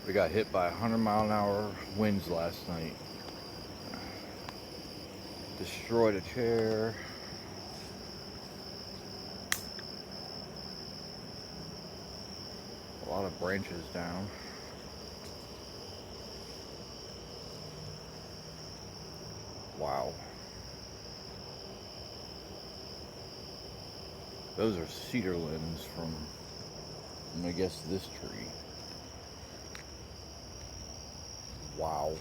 We got hit by 100-mile-an-hour winds last night. Destroyed a chair. A lot of branches down. Wow. Those are cedar limbs from, I guess, this tree. Wow.